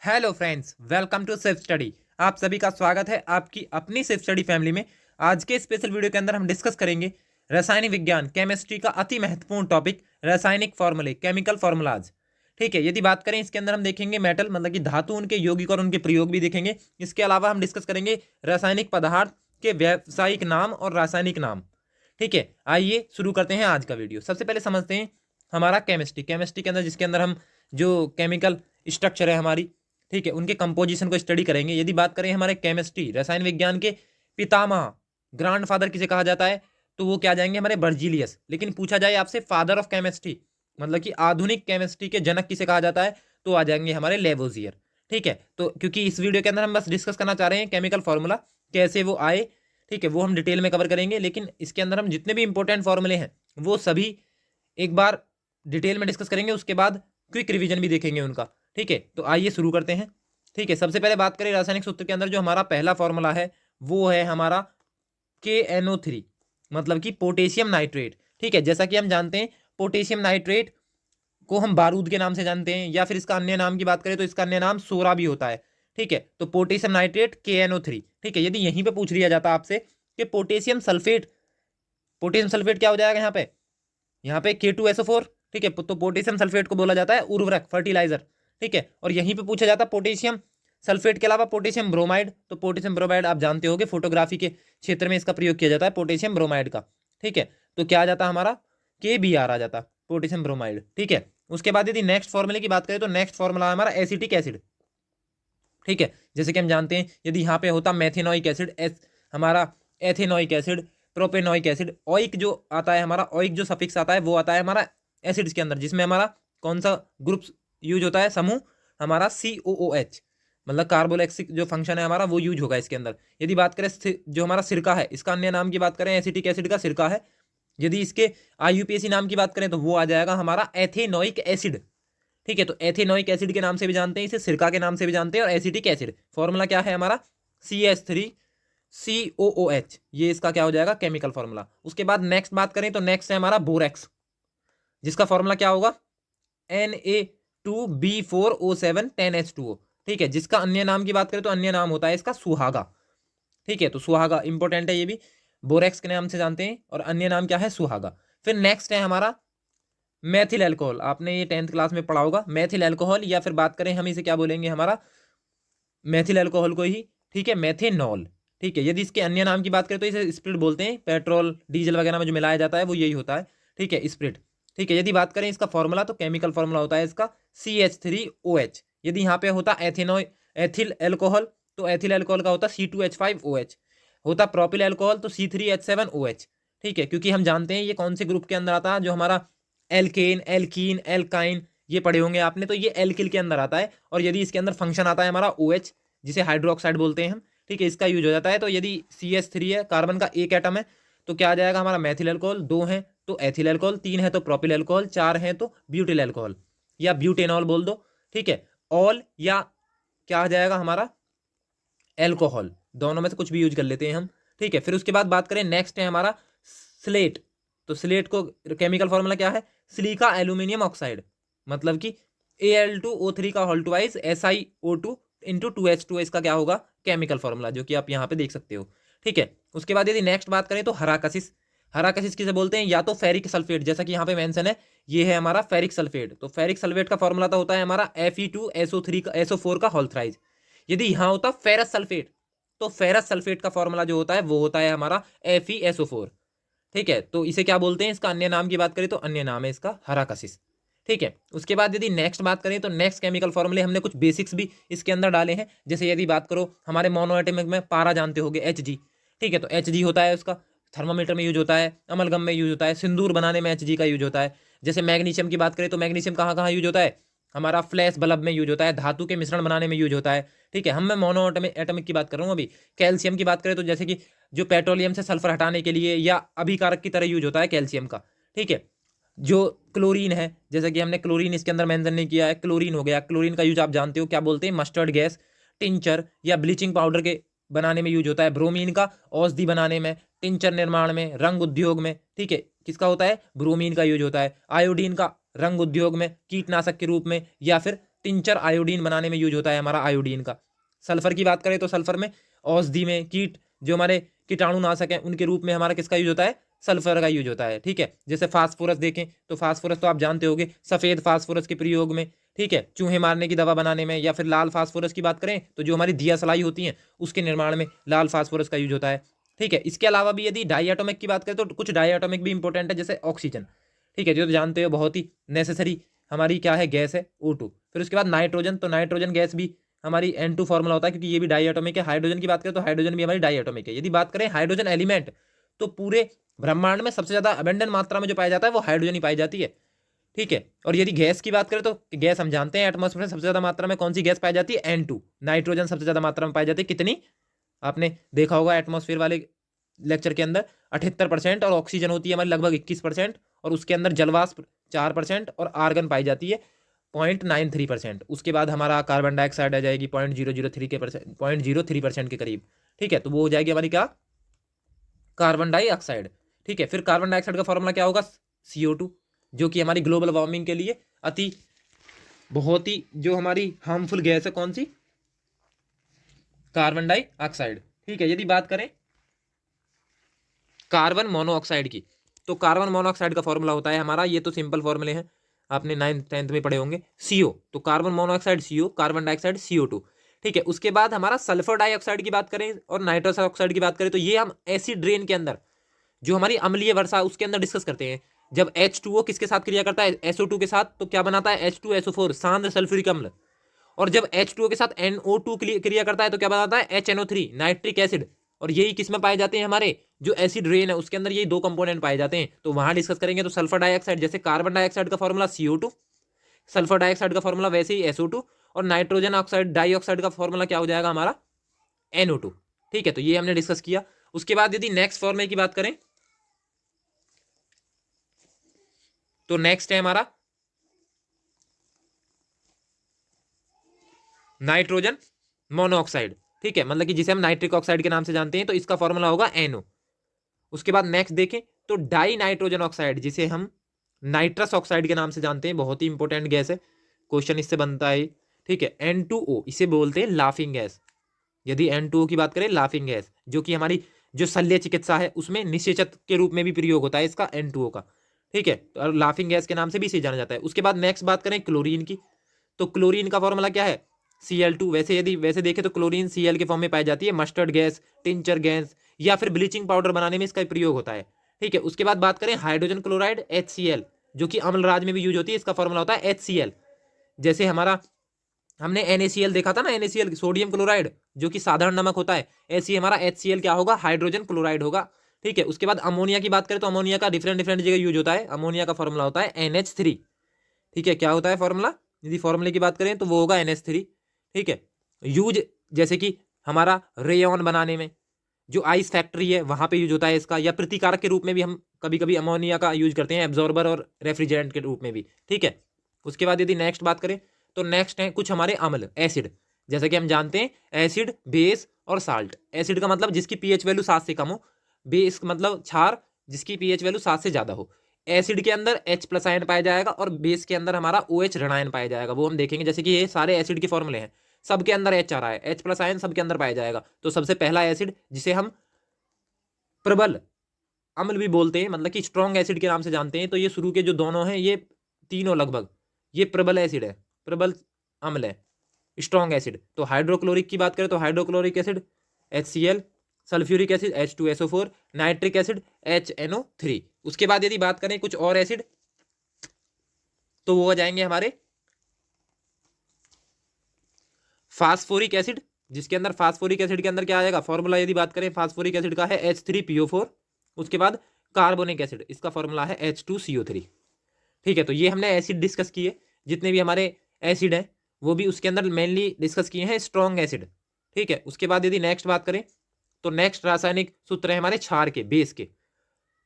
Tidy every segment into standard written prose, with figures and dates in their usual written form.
Hello friends, welcome to self study. आप सभी का स्वागत है आपकी अपनी सेल्फ स्टडी फैमिली में। आज के स्पेशल वीडियो के अंदर हम डिस्कस करेंगे रासायनिक विज्ञान केमिस्ट्री का अति महत्वपूर्ण टॉपिक रासायनिक फॉर्मूले, केमिकल फॉर्मूलाज। ठीक है, यदि बात करें इसके अंदर हम देखेंगे मेटल मतलब कि धातु, उनके यौगिक और उनके प्रयोग भी देखेंगे। इसके अलावा हम डिस्कस करेंगे रासायनिक पदार्थ के व्यावसायिक नाम और रासायनिक नाम। ठीक है, आइए शुरू करते हैं आज का वीडियो। सबसे पहले समझते हैं हमारा केमिस्ट्री के अंदर, जिसके अंदर हम जो केमिकल स्ट्रक्चर है हमारी, ठीक है, उनके कंपोजिशन को स्टडी करेंगे। यदि बात करें हमारे केमिस्ट्री रसायन विज्ञान के पितामह, ग्रांड फादर किसे कहा जाता है, तो वो क्या जाएंगे हमारे बर्जीलियस। लेकिन पूछा जाए आपसे फादर ऑफ केमिस्ट्री मतलब कि आधुनिक केमिस्ट्री के जनक किसे कहा जाता है, तो आ जाएंगे हमारे लेवोजियर। ठीक है, तो क्योंकि इस वीडियो के अंदर हम बस डिस्कस करना चाह रहे हैं केमिकल फॉर्मूला कैसे वो आए, ठीक है, वो हम डिटेल में कवर करेंगे। लेकिन इसके अंदर हम जितने भी इंपॉर्टेंट फॉर्मूले हैं वो सभी एक बार डिटेल में डिस्कस करेंगे, उसके बाद क्विक रिवीजन भी देखेंगे उनका। ठीक है, तो आइए शुरू करते हैं। ठीक है, सबसे पहले बात करें रासायनिक सूत्र के अंदर जो हमारा पहला फॉर्मूला है वो है हमारा KNO3 मतलब कि पोटेशियम नाइट्रेट। ठीक है, जैसा कि हम जानते हैं पोटेशियम नाइट्रेट को हम बारूद के नाम से जानते हैं, या फिर इसका अन्य नाम की बात करें तो इसका अन्य नाम सोरा भी होता है। ठीक है, तो पोटेशियम नाइट्रेट KNO3। ठीक है, यदि यहीं पे पूछ लिया जाता आपसे कि पोटेशियम सल्फेट, पोटेशियम सल्फेट क्या हो जाएगा यहाँ पे K2SO4। ठीक है, तो पोटेशियम सल्फेट को बोला जाता है उर्वरक, फर्टिलाइजर। ठीक है, और यहीं पे पूछा जाता है पोटेशियम सल्फेट के अलावा पोटेशियम ब्रोमाइड। तो पोटेशियम ब्रोमाइड आप जानते होंगे फोटोग्राफी के क्षेत्र में इसका प्रयोग किया जाता है पोटेशियम ब्रोमाइड का। ठीक है, तो क्या आ जाता हमारा KBr आ जाता पोटेशियम ब्रोमाइड। ठीक है, उसके बाद यदि नेक्स्ट फॉर्मूले की बात करें तो नेक्स्ट फॉर्मूला है हमारा एसिटिक एसिड। ठीक है, जैसे कि हम जानते हैं यदि यहाँ पे होता मेथेनोइक एसिड, हमारा एथेनोइक एसिड, प्रोपेनोइक एसिड, ऑइक जो आता है हमारा, ऑइक जो सफिक्स आता है वो आता है हमारा एसिड्स के अंदर, जिसमें हमारा कौन सा ग्रुप यूज होता है, समूह हमारा COOH मतलब कार्बोलैक्सिक जो फंक्शन है हमारा वो यूज होगा इसके अंदर। यदि बात करें जो हमारा सिरका है, इसका अन्य नाम की बात करें एसिटिक एसिड का सिरका है। यदि इसके IUPAC नाम की बात करें तो वो आ जाएगा हमारा एथेनोइक एसिड। ठीक है, तो एथेनोइक एसिड के नाम से भी जानते हैं इसे, सिरका के नाम से भी जानते हैं। और एसिटिक एसिड फॉर्मूला क्या है हमारा CH3COOH, ये इसका क्या हो जाएगा केमिकल फॉर्मूला। उसके बाद नेक्स्ट बात करें तो नेक्स्ट है हमारा बोरेक्स, जिसका फॉर्मूला क्या होगा Na2B4O7 10H2O। ठीक है, जिसका अन्य नाम की बात करें तो अन्य नाम होता है इसका सुहागा। ठीक है, तो सुहागा इंपॉर्टेंट है, ये भी बोरेक्स के नाम से जानते हैं और अन्य नाम क्या है सुहागा। फिर नेक्स्ट है हमारा मैथिल एल्कोहल, आपने ये 10th क्लास में पढ़ा होगा मैथिल एल्कोहल, या फिर बात करें हम इसे क्या बोलेंगे हमारा मैथिल एल्कोहल को ही। ठीक है, मेथेनॉल। ठीक है, यदि इसके अन्य नाम की बात करें तो इसे स्प्रिट बोलते हैं, पेट्रोल डीजल वगैरह में जो मिलाया जाता है वो यही होता है। ठीक है, स्प्रिट। ठीक है, यदि बात करें इसका फॉर्मूला तो केमिकल फॉर्मूला होता है इसका CH3OH। यदि यहाँ पे होता एथिल एल्कोहल तो एथिल एल्कोहल का होता C2H5OH, होता प्रोपिल एल्कोहल तो C3H7OH। ठीक है, क्योंकि हम जानते हैं ये कौन से ग्रुप के अंदर आता है, जो हमारा एल्केन, एल्कीन, एल्काइन, ये पढ़े होंगे आपने, तो ये एल्किल के अंदर आता है। और यदि इसके अंदर फंक्शन आता है हमारा OH, जिसे हाइड्रोक्साइड बोलते हैं हम। ठीक है, इसका यूज हो जाता है। तो यदि CH3 है, कार्बन का एक एटम है, तो क्या आ जाएगा हमारा मैथिल एल्कोहल, दो है तो एथिल एल्कोहल, तीन है तो प्रोपिल एल्कोहल, चार है तो ब्यूटिल एल्कोहल या ब्यूटेनॉल बोल दो। ठीक है, ऑल या क्या आ जाएगा हमारा एल्कोहल, दोनों में से कुछ भी यूज कर लेते हैं हम। ठीक है, फिर उसके बाद बात करें नेक्स्ट है हमारा स्लेट। तो स्लेट को केमिकल फॉर्मूला क्या है, सिलिका एल्यूमिनियम ऑक्साइड मतलब कि Al2O3 का whole twice SiO2 into 2H2, इसका क्या होगा केमिकल फॉर्मूला, जो कि आप यहाँ पे देख सकते हो। ठीक है, उसके बाद यदि नेक्स्ट बात करें तो हराकसिस, हराकसिस किसे बोलते हैं, या तो फेरिक सल्फेट, जैसा कि यहाँ पे मेंशन है ये है हमारा फेरिक सल्फेट। तो फेरिक सल्फेट का फॉर्मूला तो होता है हमारा Fe2SO3 का SO4 का होल थ्राइज। यदि यहाँ होता फेरस सल्फेट तो फेरस सल्फेट का फॉर्मूला जो होता है वो होता है हमारा FeSO4। ठीक है, तो इसे क्या बोलते हैं, इसका अन्य नाम की बात करें तो अन्य नाम है इसका हराकसिस। ठीक है, उसके बाद यदि नेक्स्ट बात करें तो नेक्स्ट केमिकल फॉर्मूले हमने कुछ बेसिक्स भी इसके अंदर डाले हैं। जैसे यदि बात करो हमारे मोनोएटमिक में पारा जानते होगे Hg। ठीक है, तो Hg होता है उसका थर्मामीटर में यूज होता है, अमलगम में यूज होता है, सिंदूर बनाने में Hg का यूज होता है। जैसे मैग्नीशियम की बात करें तो मैग्नीशियम कहाँ कहाँ यूज होता है, हमारा फ्लैश बल्ब में यूज होता है, धातु के मिश्रण बनाने में यूज होता है। ठीक है, मैं मोनो एटमिक की बात कर रहा हूँ अभी। कैल्शियम की बात करें तो जैसे कि जो पेट्रोलियम से सल्फर हटाने के लिए या अभिकारक की तरह यूज होता है कैल्शियम का। ठीक है, जो क्लोरीन है, जैसे कि हमने क्लोरीन इसके अंदर मेंशन नहीं किया है, क्लोरीन हो गया, क्लोरीन का यूज आप जानते हो क्या बोलते हैं, मस्टर्ड गैस, टिंचर या ब्लीचिंग पाउडर के बनाने में यूज होता है। ब्रोमीन का औषधि बनाने में, टिंचर निर्माण में, रंग उद्योग में। ठीक है, किसका होता है ब्रोमीन का यूज होता है। आयोडीन का रंग उद्योग में, कीटनाशक के रूप में, या फिर टिंचर आयोडीन बनाने में यूज होता है हमारा आयोडीन का। सल्फर की बात करें तो सल्फर में औषधि में कीट जो हमारे कीटाणु नाशक हैं उनके रूप में हमारा किसका यूज होता है, सल्फर का यूज होता है। ठीक है, जैसे फास्फोरस देखें तो फास्फोरस तो आप जानते होंगे, सफेद फास्फोरस के प्रयोग में, ठीक है, चूहे मारने की दवा बनाने में, या फिर लाल फास्फोरस की बात करें तो जो हमारी दिया सलाई होती है उसके निर्माण में लाल फास्फोरस का यूज होता है। ठीक है, इसके अलावा भी यदि डाई एटॉमिक की बात करें तो कुछ डाई एटॉमिक भी इंपॉर्टेंट है, जैसे ऑक्सीजन। ठीक है, जो तो जानते हो बहुत ही नेसेसरी हमारी क्या है, गैस है O2। फिर उसके बाद नाइट्रोजन, तो नाइट्रोजन गैस भी हमारी N2 फॉर्मूला होता है, क्योंकि ये भी डाई एटॉमिक है। हाइड्रोजन की बात करें तो हाइड्रोजन भी हमारी डाई एटॉमिक है। यदि बात करें हाइड्रोजन एलिमेंट, तो पूरे ब्रह्मांड में सबसे ज्यादा अबेंडेंट मात्रा में जो पाया जाता है वो हाइड्रोजन ही पाई जाती है। ठीक है, और यदि गैस की बात करें तो गैस हम जानते हैं एटमॉस्फेयर में सबसे ज्यादा मात्रा में कौन सी गैस पाई जाती है, N2। नाइट्रोजन सबसे ज्यादा मात्रा में पाई जाती है, कितनी, आपने देखा होगा एटमॉस्फेयर वाले लेक्चर के अंदर 78%, और ऑक्सीजन होती है हमारी लगभग 21%, और उसके अंदर जलवाष्प 4% और आर्गन पाई जाती है 0.93%। उसके बाद हमारा कार्बन डाइऑक्साइड आ जाएगी 0.003% के करीब। ठीक है, तो वो हो जाएगी हमारी क्या, कार्बन डाइऑक्साइड। ठीक है, फिर कार्बन डाइऑक्साइड का फॉर्मूला क्या होगा, CO2, जो कि हमारी ग्लोबल वार्मिंग के लिए अति बहुत ही जो हमारी हार्मफुल गैस है, कौन सी, कार्बन डाइऑक्साइड। ठीक है, यदि बात करें कार्बन मोनोऑक्साइड की, तो कार्बन मोनोऑक्साइड का फॉर्मूला होता है हमारा, ये तो सिंपल फॉर्मूले हैं, आपने 9th 10th में पढ़े होंगे, CO। तो carbon monoxide CO, carbon dioxide CO2। ठीक है, उसके बाद हमारा सल्फर डाइऑक्साइड की बात करें और नाइट्रस ऑक्साइड की बात करें तो ये हम एसिड रेन के अंदर, जो हमारी अम्लीय वर्षा उसके अंदर डिस्कस करते हैं। जब H2O किसके साथ क्रिया करता है, SO2 के साथ, तो क्या बनाता है, H2SO4 सांद्र सल्फ्यूरिक अम्ल। और जब H2O के साथ NO2 क्रिया करता है तो क्या बनाता है, HNO3 नाइट्रिक एसिड। और यही किस में पाए जाते हैं, हमारे जो एसिड रेन है उसके अंदर यही दो कंपोनेंट पाए जाते हैं, तो वहां डिस्कस करेंगे। तो सल्फर डाइऑक्साइड, जैसे कार्बन डाइऑक्साइड का फॉर्मूला CO2, सल्फर डाइऑक्साइड का फॉर्मूला वैसे ही SO2, और नाइट्रोजन ऑक्साइड डाइऑक्साइड का फॉर्मूला क्या हो जाएगा हमारा, NO2। ठीक है, तो ये हमने डिस्कस किया। उसके बाद यदि नेक्स्ट फॉर्मूले की बात करें तो नेक्स्ट है हमारा नाइट्रोजन मोनोऑक्साइड। ठीक है, मतलब कि जिसे हम नाइट्रिक ऑक्साइड के नाम से जानते हैं, तो इसका फॉर्मूला होगा NO। उसके बाद नेक्स्ट देखें तो डाई नाइट्रोजन ऑक्साइड, जिसे हम नाइट्रस ऑक्साइड के नाम से जानते हैं, बहुत ही इंपॉर्टेंट गैस है, क्वेश्चन इससे बनता है। ठीक है, N2O इसे बोलते हैं लाफिंग गैस। यदि N2O की बात करें, लाफिंग गैस, जो कि हमारी जो शल्य चिकित्सा है उसमें निषेचक के रूप में भी प्रयोग होता है इसका, N2O का। ठीक है, तो लाफिंग गैस के नाम से भी इसे जाना जाता है। उसके बाद नेक्स्ट बात करें क्लोरीन की, तो क्लोरीन का फॉर्मूला क्या है, Cl2। वैसे देखें तो क्लोरीन Cl के फॉर्म में पाई जाती है। मस्टर्ड गैस, टिंचर गैस, या फिर ब्लीचिंग पाउडर बनाने में इसका प्रयोग होता है। ठीक है, उसके बाद बात करें हाइड्रोजन क्लोराइड HCl, जो कि अम्लराज में भी यूज होती है, इसका फॉर्मूला होता है HCl। जैसे हमारा हमने NaCl देखा था ना, NaCl सोडियम क्लोराइड, जो कि साधारण नमक होता है, ऐसे ही हमारा HCl क्या होगा, हाइड्रोजन क्लोराइड होगा। ठीक है, उसके बाद अमोनिया की बात करें तो अमोनिया का डिफरेंट डिफरेंट जगह यूज होता है। अमोनिया का फॉर्मूला होता है NH3। ठीक है, क्या होता है फॉर्मूला, यदि फॉर्मूले की बात करें तो वो होगा NH3। ठीक है, यूज जैसे कि हमारा रेयन बनाने में, जो आइस फैक्ट्री है वहां पे यूज होता है इसका, या प्रतिकारक के रूप में भी हम कभी कभी अमोनिया का यूज करते हैं, एब्जॉर्बर और रेफ्रिजरेंट के रूप में भी। ठीक है, उसके बाद यदि नेक्स्ट बात करें तो नेक्स्ट है कुछ हमारे अम्ल, एसिड। जैसे कि हम जानते हैं एसिड, बेस और साल्ट। एसिड का मतलब जिसकी पीएच वैल्यू 7 से कम हो, बेस मतलब क्षार जिसकी पीएच वैल्यू 7 से ज्यादा हो। एसिड के अंदर H+ आयन पाया जाएगा, और बेस के अंदर हमारा OH ऋण आयन पाया जाएगा, वो हम देखेंगे। जैसे कि ये सारे एसिड के फॉर्मूले हैं, सबके अंदर H आ रहा है, H+ आयन सबके अंदर पाया जाएगा। तो सबसे पहला एसिड जिसे हम प्रबल अम्ल भी बोलते हैं, मतलब कि स्ट्रॉन्ग एसिड के नाम से जानते हैं, तो ये शुरू के जो दोनों हैं, ये तीनों लगभग, ये प्रबल एसिड है, प्रबल अम्ल है, स्ट्रॉन्ग एसिड। तो हाइड्रोक्लोरिक की बात करें तो hydrochloric acid HCl, sulphuric acid H2SO4, nitric acid HNO3। उसके बाद यदि बात करें कुछ और एसिड, तो वो हो जाएंगे हमारे फास्फोरिक एसिड, जिसके अंदर फास्फोरिक एसिड के अंदर क्या आएगा फॉर्मूला, यदि बात करें फास्फोरिक एसिड का है H3PO4। उसके बाद कार्बोनिक एसिड, इसका फॉर्मूला है H2CO3। ठीक है, तो ये हमने एसिड डिस्कस किए, जितने भी हमारे एसिड हैं वो भी उसके अंदर मेनली डिस्कस किए हैं स्ट्रॉन्ग एसिड। ठीक है, उसके बाद यदि नेक्स्ट बात करें तो नेक्स्ट रासायनिक सूत्र है हमारे क्षार के, बेस के।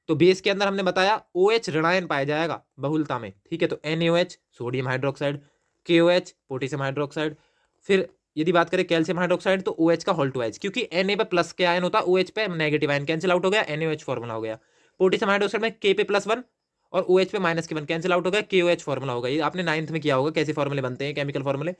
तो बेस के अंदर हमने बताया OH ऋणायन पाया जाएगा बहुलता में। ठीक है, तो NaOH sodium hydroxide, KOH potassium hydroxide. फिर यदि बात करें कैल्शियम हाइड्रोक्साइड तो OH का होल टू H, क्योंकि Na पे प्लस के आयन होता है, OH पे नेगेटिव आयन कैंसिल आउट हो गया, NaOH फॉर्मूला हो गया। पोटेशियम हाइड्रोक्साइड में K पे +1 और OH पे -1 कैंसिल आउट हो गया, KOH फॉर्मूला होगा। ये आपने 9th में किया होगा कैसे फॉर्मूले बनते हैं केमिकल फॉर्मूले।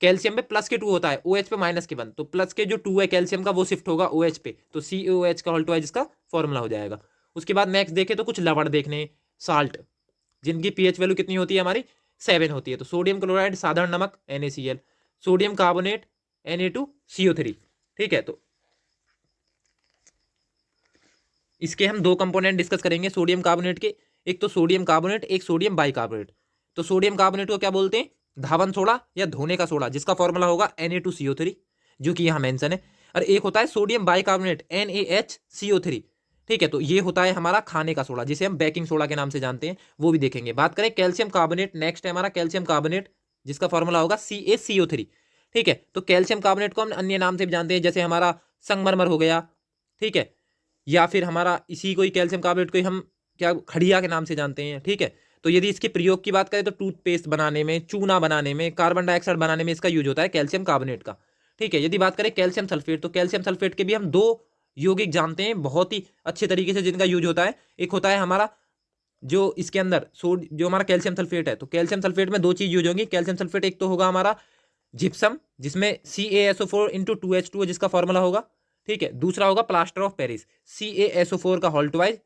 कैल्शियम पे +2 होता है, OH पे -1, तो प्लस के जो 2 है कैल्शियम का वो शिफ्ट होगा OH पे, तो COH का होल टू इसका फॉर्मूला हो जाएगा। उसके बाद नेक्स्ट देखे तो कुछ लवण देखने, साल्ट, जिनकी pH वैल्यू कितनी होती है हमारी 7 होती है। तो सोडियम क्लोराइड साधारण नमक NaCl, सोडियम कार्बोनेट Na2CO3। ठीक है, तो इसके हम 2 कंपोनेंट डिस्कस करेंगे सोडियम कार्बोनेट के, एक तो सोडियम कार्बोनेट, एक सोडियम बाइकार्बोनेट। तो सोडियम कार्बोनेट को क्या बोलते हैं, धावन सोडा या धोने का सोडा, जिसका फॉर्मूला होगा Na2CO3 जो कि यहाँ मेंशन है। और एक होता है सोडियम बाइकार्बोनेट NaHCO3। ठीक है, तो ये होता है हमारा खाने का सोडा जिसे हम बेकिंग सोडा के नाम से जानते हैं, वो भी देखेंगे। बात करें कैल्शियम कार्बोनेट, नेक्स्ट है हमारा कैल्शियम कार्बोनेट जिसका फॉर्मूला होगा CaCO3। ठीक है, तो कैल्शियम कार्बोनेट को हम अन्य नाम से भी जानते हैं, जैसे हमारा संगमरमर हो गया, ठीक है, या फिर हमारा इसी को ही कैल्शियम कार्बोनेट को ही हम क्या खड़िया के नाम से जानते हैं। ठीक है, तो यदि इसके प्रयोग की बात करें तो टूथपेस्ट बनाने में, चूना बनाने में, कार्बन डाइऑक्साइड बनाने में इसका यूज होता है कैल्शियम कार्बोनेट का। ठीक है, यदि बात करें कैल्शियम सल्फेट, तो कैल्शियम सल्फेट के भी हम 2 यौगिक जानते हैं बहुत ही अच्छे तरीके से जिनका यूज होता है। एक होता है हमारा जो इसके अंदर जो हमारा कैल्शियम सल्फेट है, तो कैल्शियम सल्फेट में 2 चीज यूज होंगी कैल्शियम सल्फेट, एक तो होगा हमारा जिप्सम जिसमें CaSO4 इंटू 2H2 जिसका फॉर्मूला होगा। ठीक है, दूसरा होगा प्लास्टर ऑफ पेरिस, CaSO4 का होल ट्वाइस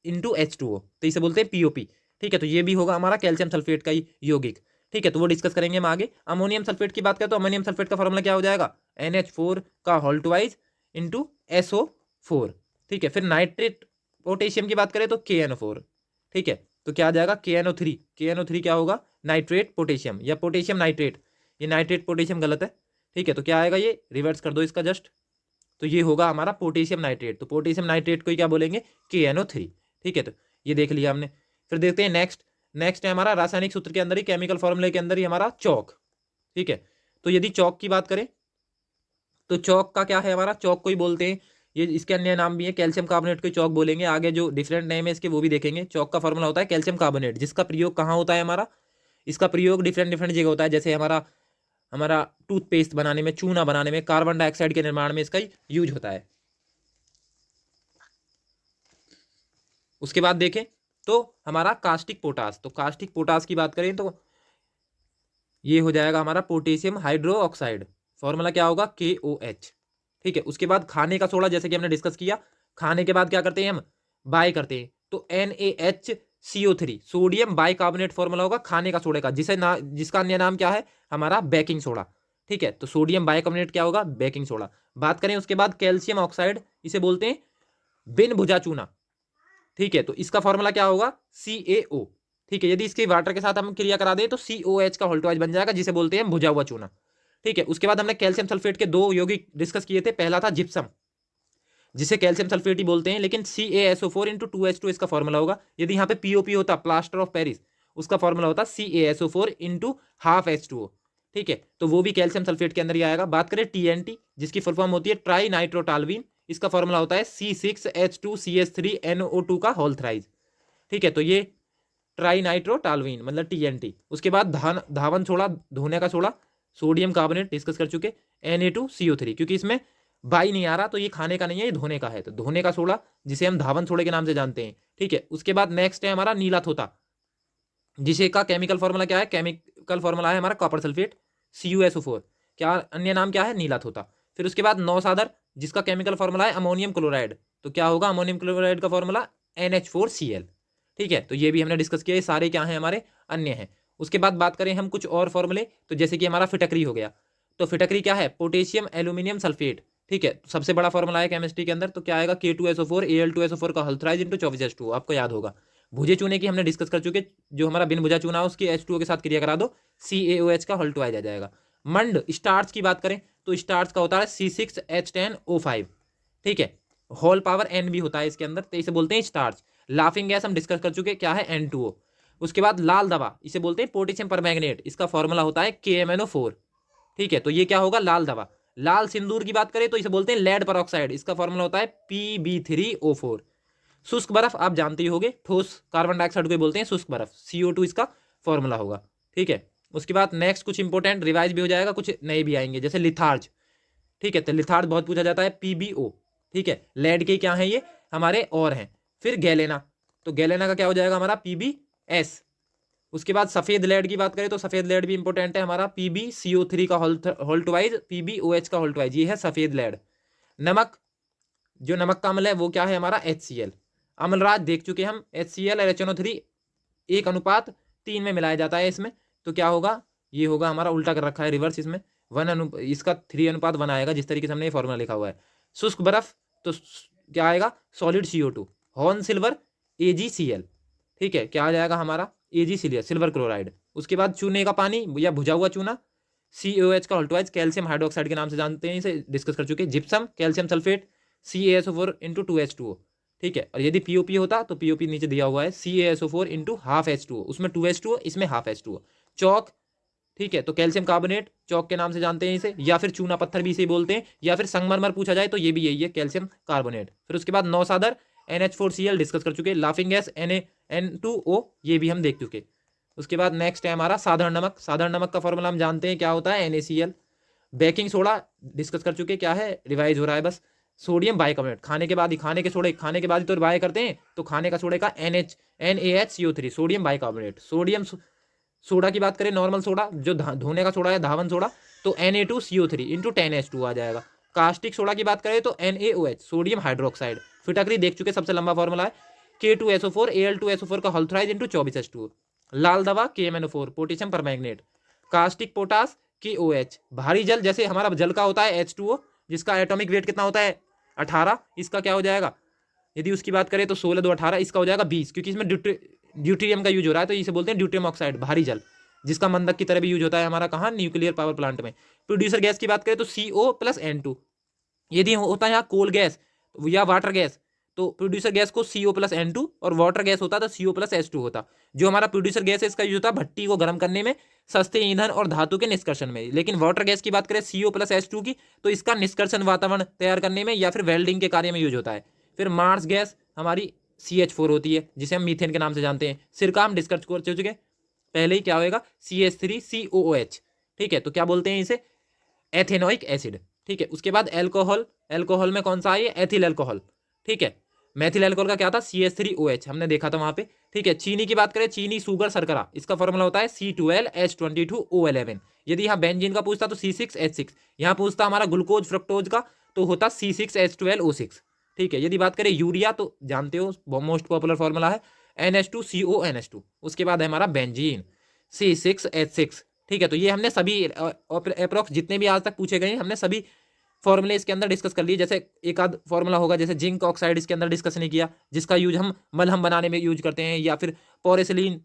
इंटू H2O, तो इसे बोलते हैं POP। ठीक है, तो ये भी होगा हमारा कैल्शियम सल्फेट का ही यौगिक। ठीक है, तो वो डिस्कस करेंगे हम आगे। अमोनियम सल्फेट की बात करें तो अमोनियम सल्फेट का फॉर्मूला क्या हो जाएगा, NH4 का होल ट्वाइस इंटू SO4। ठीक है, फिर नाइट्रेट पोटेशियम की बात करें तो KNO4। ठीक है, तो क्या आ जाएगा KNO3। KNO3 क्या होगा, नाइट्रेट पोटेशियम या पोटेशियम नाइट्रेट, ये नाइट्रेट पोटेशियम गलत है। ठीक है, तो क्या आएगा, ये रिवर्स कर दो इसका जस्ट, तो ये होगा हमारा पोटेशियम नाइट्रेट। तो पोटेशियम नाइट्रेट को ही क्या बोलेंगे, KNO3। ठीक है, तो ये देख लिया हमने। फिर देखते हैं नेक्स्ट है हमारा रासायनिक सूत्र के अंदर ही, केमिकल फॉर्मूले के अंदर ही हमारा चौक। ठीक है, तो यदि चौक की बात करें तो चौक का क्या है, हमारा चौक को ही बोलते हैं, ये इसके अन्य नाम भी है, कैल्शियम कार्बोनेट को चौक बोलेंगे। आगे जो डिफरेंट नेम है इसके वो भी देखेंगे। चौक का फॉर्मूला होता है कैल्शियम कार्बोनेट, जिसका प्रयोग कहाँ होता है हमारा, इसका प्रयोग डिफरेंट जगह होता है, जैसे हमारा हमारा टूथपेस्ट बनाने में, चूना बनाने में, कार्बन डाइऑक्साइड के निर्माण में इसका यूज होता है। उसके बाद देखें तो हमारा कास्टिक पोटास, तो कास्टिक पोटास की बात करें तो ये हो जाएगा हमारा पोटेशियम हाइड्रोक्साइड, फॉर्मूला क्या होगा KOH। ठीक है, उसके बाद खाने का सोडा, जैसे कि हमने डिस्कस किया, खाने के बाद क्या करते हैं हम, बाय करते हैं, तो NaHCO3 सोडियम बाइकार्बोनेट फॉर्मूला होगा खाने का सोडे का, जिसका अन्य नाम क्या है हमारा बेकिंग सोडा। ठीक है, तो सोडियम बाइकार्बोनेट क्या होगा, बेकिंग सोडा। बात करें उसके बाद कैल्शियम ऑक्साइड, इसे बोलते हैं बिन भुजा चूना। ठीक है, तो इसका फॉर्मूला क्या होगा, CaO। ठीक है, यदि इसके वाटर के साथ हम क्रिया करा दें तो COH का होल ट्वाइस बन जाएगा, जिसे बोलते हैं भुजा हुआ चूना। ठीक है, उसके बाद हमने कैल्शियम सल्फेट के 2 यौगिक डिस्कस किए थे। पहला था जिप्सम, जिसे कैल्शियम सल्फेट ही बोलते हैं, लेकिन CaSO4 इंटू 2H2 इसका फॉर्मूला होगा। यदि यहाँ पे POP होता, प्लास्टर ऑफ पेरिस, उसका फॉर्मूला होता CaSO4 इंटू हाफ H2O। ठीक है, तो वो भी कैल्शियम सल्फेट के अंदर ही आएगा। बात करें TNT, जिसकी फुल फॉर्म होती है ट्राई नाइट्रोटालवीन, इसका फॉर्मूला होता है C6H2CS3NO2 का होल थ्राइज। ठीक है, तो ये ट्राई नाइट्रोटालवीन मतलब TNT। उसके बाद धावन सोडा, धोने का सोडा, सोडियम कार्बोनेट डिस्कस कर चुके, Na2CO3, क्योंकि इसमें बाई नहीं आ रहा तो ये खाने का नहीं है, ये धोने का है, तो धोने का सोडा जिसे हम धावन सोडे के नाम से जानते हैं। ठीक है, उसके बाद नेक्स्ट है हमारा नीला थोथा, जिसे का केमिकल फॉर्मूला क्या है, केमिकल फॉर्मूला है हमारा कॉपर सल्फेट CuSO4, क्या अन्य नाम क्या है, नीला थोथा। फिर उसके बाद नौसादर, जिसका केमिकल फॉर्मूला है अमोनियम क्लोराइड, तो क्या होगा अमोनियम क्लोराइड का फॉर्मूला NH4Cl। ठीक है, तो ये भी हमने डिस्कस किया, ये सारे क्या हैं हमारे अन्य हैं। उसके बाद बात करें हम कुछ और फॉर्मूले, तो जैसे कि हमारा फिटकरी हो गया, तो फिटकरी क्या है, पोटेशियम एल्यूमिनियम सल्फेट। ठीक है, तो सबसे बड़ा फॉर्मूला है केमिस्ट्री के अंदर, तो क्या आएगा K2SO4 Al2SO4 का होल थ्राइज इंटू 24H2, आपको याद होगा। भुजे चूने की हमने डिस्कस कर चुके, जो हमारा बिन भुजा चूना है उसकी H2O के साथ क्रिया करा दो, CaOH का होल ट्वाइज आ जाएगा। मंड स्टार्च की बात करें तो स्टार्च का होता है C6H10O5। ठीक है, होल पावर N भी होता है इसके अंदर, तो इसे बोलते हैं स्टार्च। लाफिंग गैस हम डिस्कस कर चुके, क्या है N2O। उसके बाद लाल दवा, इसे बोलते हैं पोटेशियम परमैंगनेट, इसका फॉर्मूला होता है KMNO4। ठीक है, तो ये क्या होगा, लाल दवा। लाल सिंदूर की बात करें तो इसे बोलते हैं लेड परऑक्साइड, इसका फॉर्मूला होता है Pb3O4। शुष्क बर्फ आप जानते ही होंगे, ठोस कार्बन डाइऑक्साइड को बोलते हैं शुष्क बर्फ, CO2 इसका फॉर्मूला होगा। ठीक है, उसके बाद नेक्स्ट कुछ इंपॉर्टेंट रिवाइज भी हो जाएगा, कुछ नए भी आएंगे, जैसे लिथार्ज। ठीक है, तो लिथार्ज बहुत पूछा जाता है, PbO। ठीक है, लेड के क्या है ये हमारे और हैं। फिर गैलेना, तो गैलेना का क्या हो जाएगा हमारा PbS। उसके बाद सफेद लेड की बात करें तो सफेद लेड भी इंपॉर्टेंट है हमारा, PbCO3 का होल्ट वाइज, PbOH का होल्ट वाइज, ये है सफेद लेड। नमक, जो नमक का अम्ल है वो क्या है हमारा HCl। अम्लराज देख चुके हम, HCl और HNO3 1:3 में मिलाया जाता है इसमें, तो क्या होगा, ये होगा हमारा, उल्टा कर रखा है रिवर्स इसमें, इसका 3:1 आएगा जिस तरीके से हमने ये फॉर्मूला लिखा हुआ है। शुष्क बर्फ तो क्या आएगा, solid CO2। Horn silver AgCl, ठीक है, क्या आ जाएगा हमारा AgCl, सिल्वर क्लोराइड। उसके बाद चूने का पानी या भुजा हुआ चूना, COH का होल्टवाइज, कैल्शियम हाइड्रोक्साइड के नाम से जानते हैं, इसे डिस्कस कर चुके हैं। Gypsum, calcium sulphate, CaSO4 × 2H2O, ठीक है। और यदि POP होता तो POP नीचे दिया हुआ है, CaSO4 × ½ H2O, उसमें 2H2O, इसमें ½ H2O। चौक, ठीक है, तो कैल्शियम कार्बोनेट चौक के नाम से जानते हैं इसे, या फिर चूना पत्थर भी इसे बोलते हैं, या फिर संगमरमर पूछा जाए तो ये भी यही है, कैल्शियम कार्बोनेट। फिर उसके बाद नौसादर NH4Cl डिस्कस कर चुके, लाफिंग गैस NaN2O, ये भी हम देख चुके। उसके बाद नेक्स्ट है हमारा साधारण नमक। साधारण नमक का फॉर्मूला हम जानते हैं क्या होता है, NaCl। बेकिंग सोडा डिस्कस कर चुके, क्या है, रिवाइज हो रहा है बस। सोडियम बाइकार्बोनेट, खाने के बाद ही, खाने के बाद ही तो रिवाइज करते हैं, तो खाने का सोडे का NaHCO3, sodium bicarbonate. Sodium soda की बात करें, नॉर्मल सोडा जो धोने का सोडा है, धावन सोडा, तो Na2CO3 × 10H2 आ जाएगा। कास्टिक सोडा की बात करें तो NaOH, सोडियम हाइड्रोक्साइड। फिटकरी देख चुके, सबसे लंबा फॉर्मूला है K2SO4 Al2SO4 का होल्थराइज × 24H2। लाल दवा KMNO4, potassium permanganate. Caustic potash KOH। भारी जल जैसे हमारा जल का होता है H2O, जिसका एटॉमिक वेट कितना होता है 18, इसका क्या हो जाएगा, यदि उसकी बात करें तो 16 2 18, इसका हो जाएगा 20, क्योंकि इसमें ड्यूटेरियम का यूज हो रहा है, तो इसे बोलते हैं ड्यूटेरियम ऑक्साइड, भारी जल, जिसका मंदक की तरह भी यूज होता है हमारा कहाँ, न्यूक्लियर पावर प्लांट में। प्रोड्यूसर गैस की बात करें तो CO+N2। यदि होता है यहाँ कोल गैस या वाटर गैस, तो प्रोड्यूसर गैस को CO+N2, और वाटर गैस होता तो CO+H2 होता। जो हमारा प्रोड्यूसर गैस है इसका यूज होता है भट्टी को गर्म करने में, सस्ते ईंधन और धातु के निष्कर्षण में। लेकिन वाटर गैस की बात करें CO+H2 की, तो इसका निष्कर्षण वातावरण तैयार करने में या फिर वेल्डिंग के कार्य में यूज होता है। फिर मार्स गैस हमारी CH4 होती है, जिसे हम मीथेन के नाम से जानते हैं। सिरका हम डिस्कस कर चुके पहले ही, क्या होएगा CH3COOH, ठीक है, तो क्या बोलते हैं इसे, एथेनोइक एसिड, ठीक है। उसके बाद एल्कोहल, एल्कोहल में कौन सा है, एथिल एल्कोहल, ठीक है। मैथिल एल्कोहल का क्या था, CH3OH, हमने देखा था वहां पे, ठीक है। चीनी की बात करें, चीनी शुगर शर्करा, इसका फॉर्मूला होता है C12H22O11। यदि यहाँ बेंजीन का पूछता तो C6H6, यहाँ पूछता हमारा ग्लूकोज फ्रक्टोज का, तो होता C6H12O6, ठीक है। यदि बात करें यूरिया, तो जानते हो मोस्ट पॉपुलर फॉर्मूला है NH2CONH2। उसके बाद है हमारा बेंजीन, C6H6, ठीक है। तो ये हमने सभी अप्रोक्स जितने भी आज तक पूछे गए हमने सभी फॉर्मूले इसके अंदर डिस्कस कर लिए। जैसे एक आध फॉर्मूला होगा, जैसे जिंक ऑक्साइड इसके अंदर डिस्कस नहीं किया, जिसका यूज हम मलहम बनाने में यूज करते हैं, या फिर पोरेसिलीन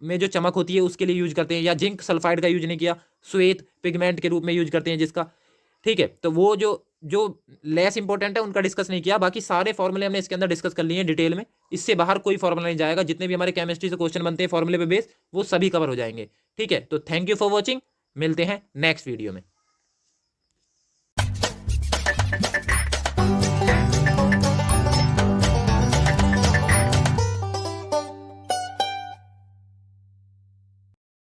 में जो चमक होती है उसके लिए यूज करते हैं, या जिंक सल्फाइड का यूज नहीं किया, श्वेत पिगमेंट के रूप में यूज करते हैं जिसका, ठीक है। तो वो जो जो लेस इंपॉर्टेंट है उनका डिस्कस नहीं किया, बाकी सारे फॉर्मूले हमने इसके अंदर डिस्कस कर लिए हैं डिटेल में। इससे बाहर कोई फॉर्मूला नहीं जाएगा, जितने भी हमारे केमिस्ट्री से क्वेश्चन बनते हैं फॉर्मूले पे बेस, वो सभी कवर हो जाएंगे, ठीक है। तो थैंक यू फॉर वॉचिंग, मिलते हैं नेक्स्ट वीडियो में।